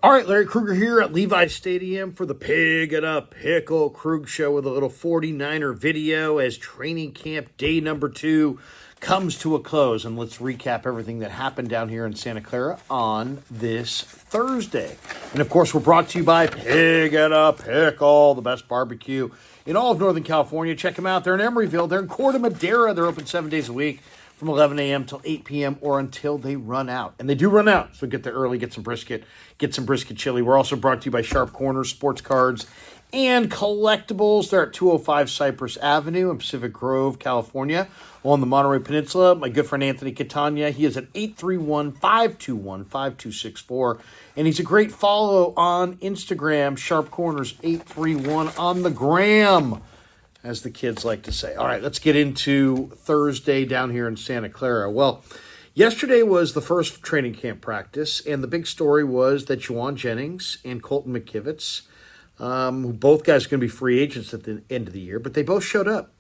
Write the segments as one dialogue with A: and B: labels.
A: All right, Larry Krueger here at Levi Stadium for the Pig and a Pickle Krug Show with a little 49er video as training camp day number 2 comes to a close. And let's recap everything that happened down here in Santa Clara on this Thursday. And, of course, we're brought to you by Pig and a Pickle, the best barbecue in all of Northern California. Check them out. They're in Emeryville. They're in Corte Madera. They're open 7 days a week, from 11 a.m. till 8 p.m. or until they run out. And they do run out, so get there early, get some brisket chili. We're also brought to you by Sharp Corners, Sports Cards, and Collectibles. They're at 205 Cypress Avenue in Pacific Grove, California, on the Monterey Peninsula. My good friend Anthony Catania, he is at 831-521-5264. And he's a great follow on Instagram, Sharp Corners 831 on the gram, as the kids like to say. All right, let's get into Thursday down here in Santa Clara. Well, yesterday was the first training camp practice, and the big story was that Jauan Jennings and Colton McKivitz, both guys are going to be free agents at the end of the year, but they both showed up.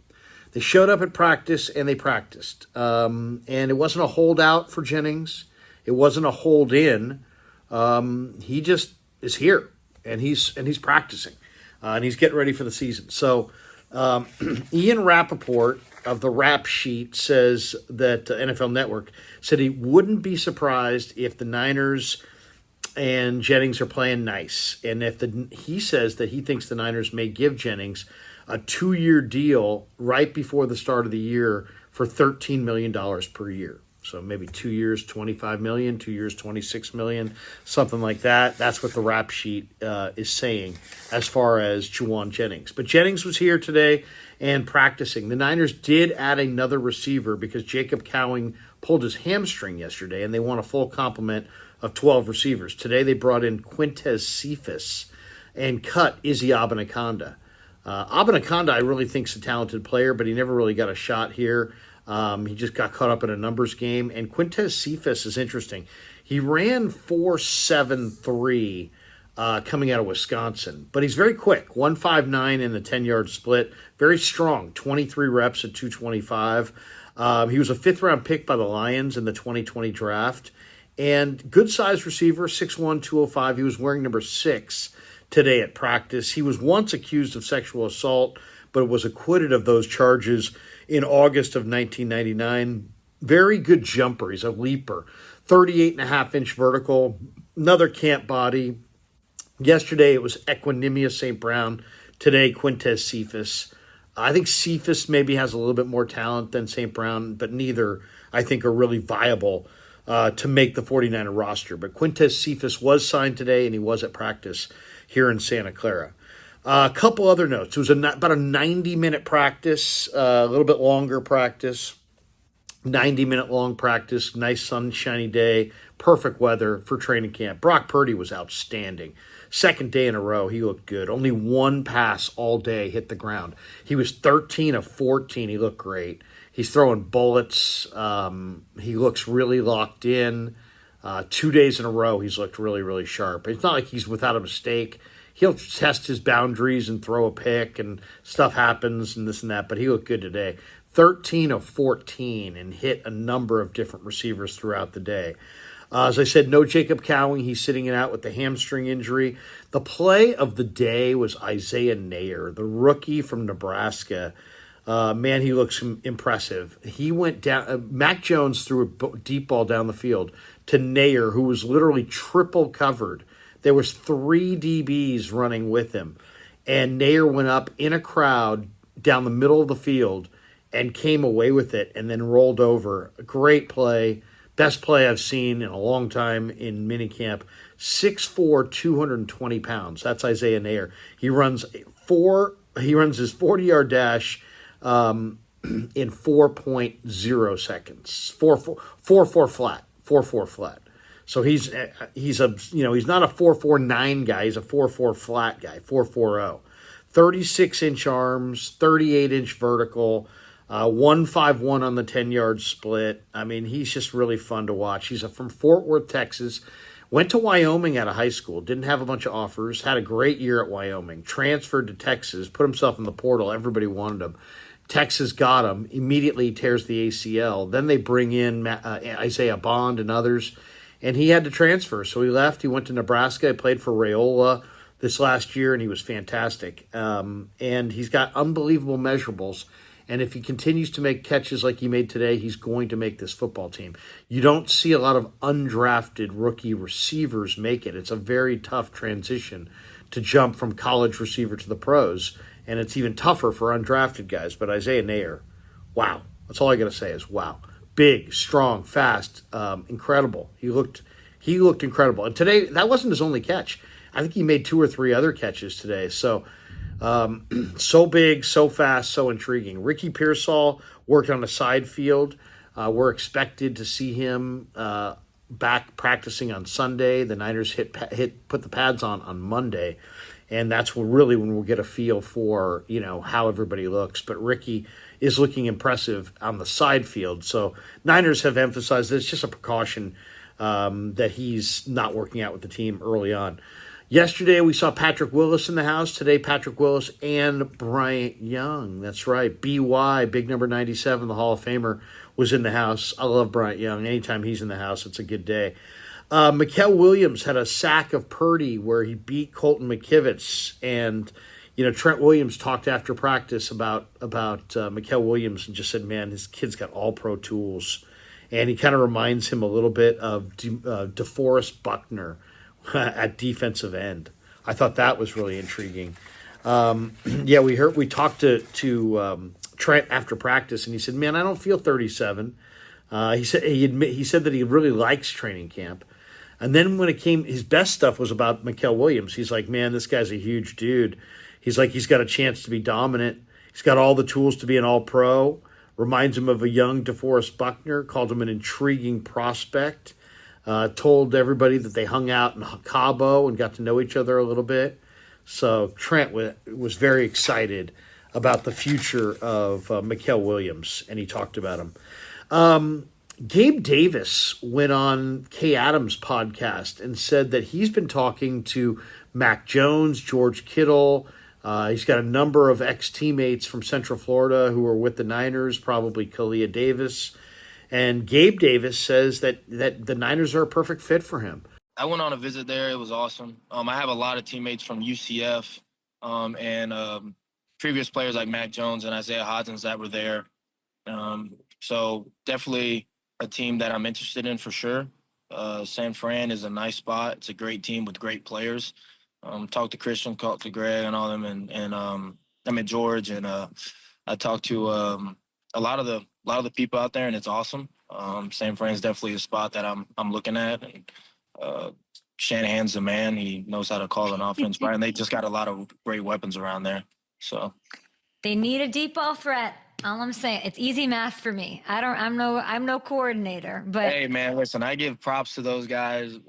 A: They showed up at practice, and they practiced. And it wasn't a holdout for Jennings. It wasn't a hold in. He just is here, and he's practicing, and he's getting ready for the season. So Ian Rapoport of the Rap Sheet says that NFL Network said he wouldn't be surprised if the Niners and Jennings are playing nice. And he says that he thinks the Niners may give Jennings a 2-year deal right before the start of the year for $13 million per year. So maybe 2 years, $25 million, 2 years, $26 million, something like that. That's what the Rap Sheet is saying as far as Jauan Jennings. But Jennings was here today and practicing. The Niners did add another receiver because Jacob Cowing pulled his hamstring yesterday, and they want a full complement of 12 receivers. Today they brought in Quintez Cephas and cut Izzy Abinaconda. Abinaconda, I really think, is a talented player, but he never really got a shot here. He just got caught up in a numbers game. And Quintez Cephas is interesting. He ran 4.73 coming out of Wisconsin, but he's very quick. 1.59 in the 10-yard split. Very strong. 23 reps at 225. He was a 5th-round pick by the Lions in the 2020 draft. And good-sized receiver, 6'1", 205. He was wearing number 6 today at practice. He was once accused of sexual assault, but was acquitted of those charges in August of 1999. Very good jumper. He's a leaper. 38.5-inch vertical. Another camp body. Yesterday it was Equanimous St. Brown. Today, Quintez Cephas. I think Cephas maybe has a little bit more talent than St. Brown, but neither, I think, are really viable to make the 49er roster. But Quintez Cephas was signed today, and he was at practice here in Santa Clara. A couple other notes. It was about a 90-minute practice, a little bit longer practice, 90-minute long practice, nice sunshiny day, perfect weather for training camp. Brock Purdy was outstanding. Second day in a row, he looked good. Only one pass all day hit the ground. He was 13 of 14. He looked great. He's throwing bullets. He looks really locked in. 2 days in a row, he's looked really, really sharp. It's not like he's without a mistake. He'll test his boundaries and throw a pick, and stuff happens and this and that, but he looked good today. 13 of 14 and hit a number of different receivers throughout the day. As I said, no Jacob Cowing. He's sitting it out with the hamstring injury. The play of the day was Isaiah Neyor, the rookie from Nebraska. Man, he looks impressive. He went down. Mac Jones threw a deep ball down the field to Neyor, who was literally triple covered. There was 3 DBs running with him, and Neyor went up in a crowd down the middle of the field and came away with it and then rolled over. A great play. Best play I've seen in a long time in minicamp. 6'4", 220 pounds. That's Isaiah Neyor. He runs his 40-yard dash in 4.0 seconds. 4.4 flat. 4.4 flat. So he's not a 4.49 guy. He's a 4.4 flat guy. 4.40. 36-inch arms, 38-inch vertical. 151 on the 10-yard split. I mean, he's just really fun to watch. He's from Fort Worth, Texas. Went to Wyoming out of high school. Didn't have a bunch of offers. Had a great year at Wyoming. Transferred to Texas. Put himself in the portal. Everybody wanted him. Texas got him. Immediately tears the ACL. Then they bring in Isaiah Bond and others. and he had to transfer. So he left. He went to Nebraska. He played for Rayola this last year, and he was fantastic. And he's got unbelievable measurables. And if he continues to make catches like he made today, he's going to make this football team. You don't see a lot of undrafted rookie receivers make it. It's a very tough transition to jump from college receiver to the pros. And it's even tougher for undrafted guys. But Isaiah Neyor, wow. That's all I got to say is wow. Big, strong, fast, incredible. He looked incredible. And today, that wasn't his only catch. I think he made 2 or 3 other catches today. So, so big, so fast, so intriguing. Ricky Pearsall worked on the side field. We're expected to see him back practicing on Sunday. The Niners put the pads on Monday, and that's when we'll get a feel for how everybody looks. But Ricky is looking impressive on the side field. So Niners have emphasized that it's just a precaution that he's not working out with the team early on. Yesterday, we saw Patrick Willis in the house. Today, Patrick Willis and Bryant Young. That's right. BY, big number 97, the Hall of Famer, was in the house. I love Bryant Young. Anytime he's in the house, it's a good day. Mikael Williams had a sack of Purdy where he beat Colton McKivitz. And, Trent Williams talked after practice about Mikael Williams and just said, man, this kid's got all-pro tools. And he kind of reminds him a little bit of DeForest Buckner at defensive end. I thought that was really intriguing. We talked to Trent after practice, and he said, "Man, I don't feel 37." He said that he really likes training camp. And then when it came, his best stuff was about Mikael Williams. He's like, "Man, this guy's a huge dude." He's like, he's got a chance to be dominant. He's got all the tools to be an all-pro. Reminds him of a young DeForest Buckner. Called him an intriguing prospect. Told everybody that they hung out in Cabo and got to know each other a little bit. So Trent was very excited about the future of Mikael Williams, and he talked about him. Gabe Davis went on Kay Adams' podcast and said that he's been talking to Mac Jones, George Kittle. He's got a number of ex-teammates from Central Florida who are with the Niners, probably Kalia Davis. And Gabe Davis says that the Niners are a perfect fit for him.
B: I went on a visit there. It was awesome. I have a lot of teammates from UCF and previous players like Mac Jones and Isaiah Hodgins that were there. So definitely a team that I'm interested in for sure. San Fran is a nice spot. It's a great team with great players. Talked to Christian, talked to Greg and all them, and I met George, and I talked to a lot of the people out there, and it's awesome. San Fran's definitely a spot that I'm looking at. And Shanahan's the man. He knows how to call an offense right, and they just got a lot of great weapons around there. So
C: they need a deep ball threat. All I'm saying, it's easy math for me. I'm no coordinator, but
B: hey man, listen, I give props to those guys.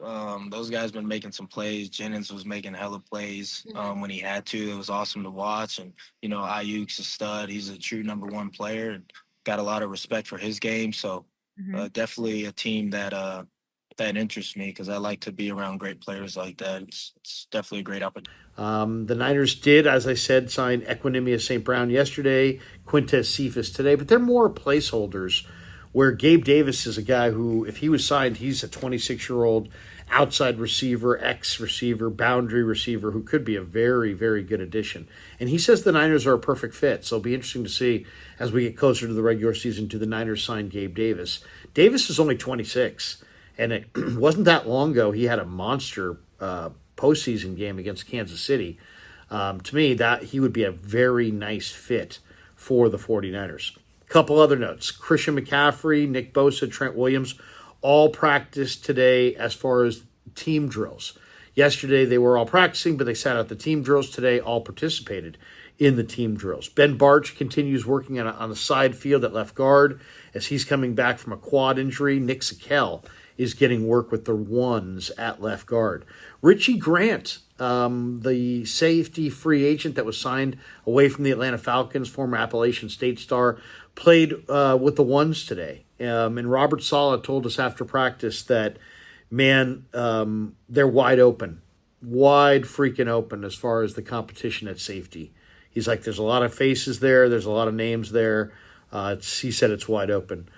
B: Those guys been making some plays. Jennings was making hella plays when he had to. It was awesome to watch. And Ayuk's a stud. He's a true number 1 player and got a lot of respect for his game. So definitely a team that interests me because I like to be around great players like that. It's definitely a great opportunity.
A: The Niners did, as I said, sign Equinemius St. Brown yesterday, Quintez Cephas today, but they're more placeholders where Gabe Davis is a guy who, if he was signed, he's a 26-year-old outside receiver, ex-receiver, boundary receiver who could be a very, very good addition. And he says the Niners are a perfect fit, so it'll be interesting to see as we get closer to the regular season, do the Niners sign Gabe Davis. Davis is only 26, and it wasn't that long ago he had a monster postseason game against Kansas City. To me, that he would be a very nice fit for the 49ers. Couple other notes. Christian McCaffrey, Nick Bosa, Trent Williams all practiced today as far as team drills. Yesterday they were all practicing, but they sat out the team drills. Today all participated in the team drills. Ben Barch continues working on a side field at left guard as he's coming back from a quad injury. Nick Sakel is getting work with the ones at left guard. Richie Grant, the safety free agent that was signed away from the Atlanta Falcons, former Appalachian State star, played with the ones today. And Robert Saleh told us after practice that, man, they're wide open. Wide freaking open as far as the competition at safety. He's like, there's a lot of faces there. There's a lot of names there. He said it's wide open.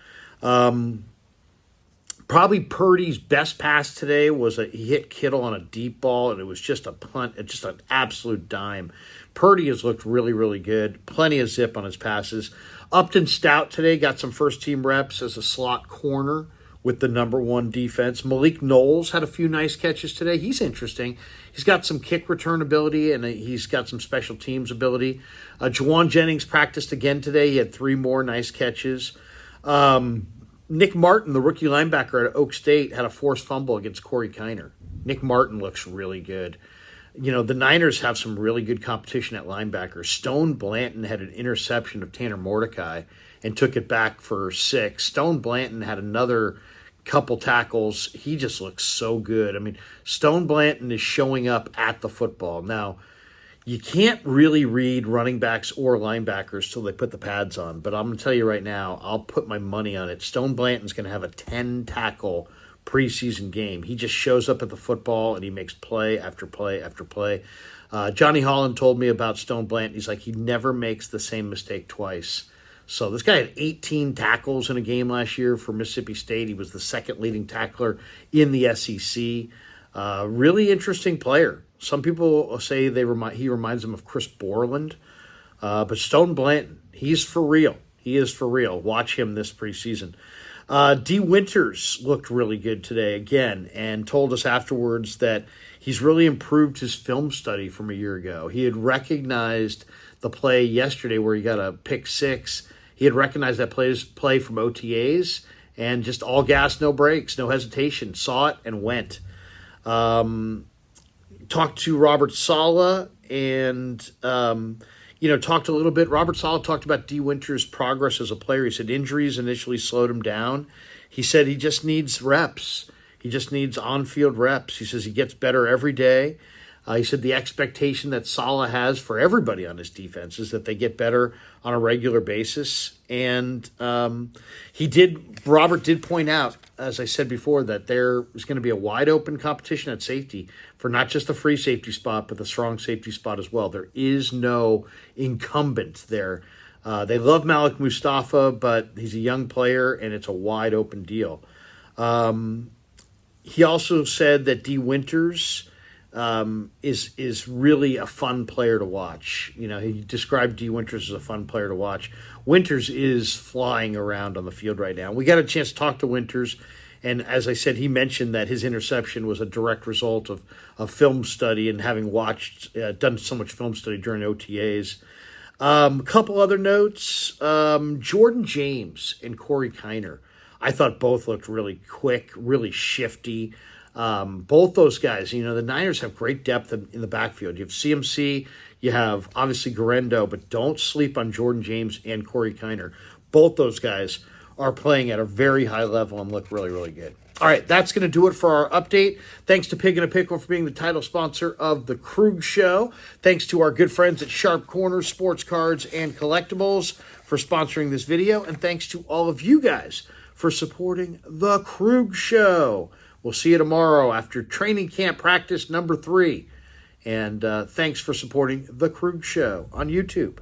A: Probably Purdy's best pass today was he hit Kittle on a deep ball, and it was just a punt, just an absolute dime. Purdy has looked really, really good. Plenty of zip on his passes. Upton Stout today got some first-team reps as a slot corner with the number one defense. Malik Knowles had a few nice catches today. He's interesting. He's got some kick return ability, and he's got some special teams ability. Jauan Jennings practiced again today. He had 3 more nice catches. Nick Martin, the rookie linebacker at Oak State, had a forced fumble against Corey Kiner. Nick Martin looks really good. You know, the Niners have some really good competition at linebacker. Stone Blanton had an interception of Tanner Mordecai and took it back for 6. Stone Blanton had another couple tackles. He just looks so good. I mean, Stone Blanton is showing up at the football. Now, you can't really read running backs or linebackers till they put the pads on. But I'm going to tell you right now, I'll put my money on it. Stone Blanton's going to have a 10-tackle preseason game. He just shows up at the football, and he makes play after play after play. Johnny Holland told me about Stone Blanton. He's like, he never makes the same mistake twice. So this guy had 18 tackles in a game last year for Mississippi State. He was the second leading tackler in the SEC. Really interesting player. Some people say he reminds them of Chris Borland. But Stone Blanton, he's for real. He is for real. Watch him this preseason. D. Winters looked really good today again and told us afterwards that he's really improved his film study from a year ago. He had recognized the play yesterday where he got a pick 6. He had recognized that play from OTAs and just all gas, no brakes, no hesitation. Saw it and went. Talked to Robert Saleh and, talked a little bit. Robert Saleh talked about D. Winters' progress as a player. He said injuries initially slowed him down. He said he just needs reps. He just needs on-field reps. He says he gets better every day. He said the expectation that Saleh has for everybody on his defense is that they get better on a regular basis. And Robert did point out, as I said before, that there is going to be a wide open competition at safety for not just the free safety spot, but the strong safety spot as well. There is no incumbent there. They love Malik Mustafa, but he's a young player and it's a wide open deal. He also said that D. Winters is really a fun player to watch. You know, he described D. Winters as a fun player to watch. Winters is flying around on the field right now. We got a chance to talk to Winters, and as I said, he mentioned that his interception was a direct result of film study and having done so much film study during OTAs. A couple other notes. Jordan James and Corey Kiner, I thought both looked really quick, really shifty. Both those guys, the Niners have great depth in the backfield. You have CMC, you have obviously Garendo, but don't sleep on Jordan James and Corey Kiner. Both those guys are playing at a very high level and look really, really good. All right, that's going to do it for our update. Thanks to Pig and a Pickle for being the title sponsor of The Krug Show. Thanks to our good friends at Sharp Corners, Sports Cards, and Collectibles for sponsoring this video. And thanks to all of you guys for supporting The Krug Show. We'll see you tomorrow after training camp practice number 3. And thanks for supporting The Krug Show on YouTube.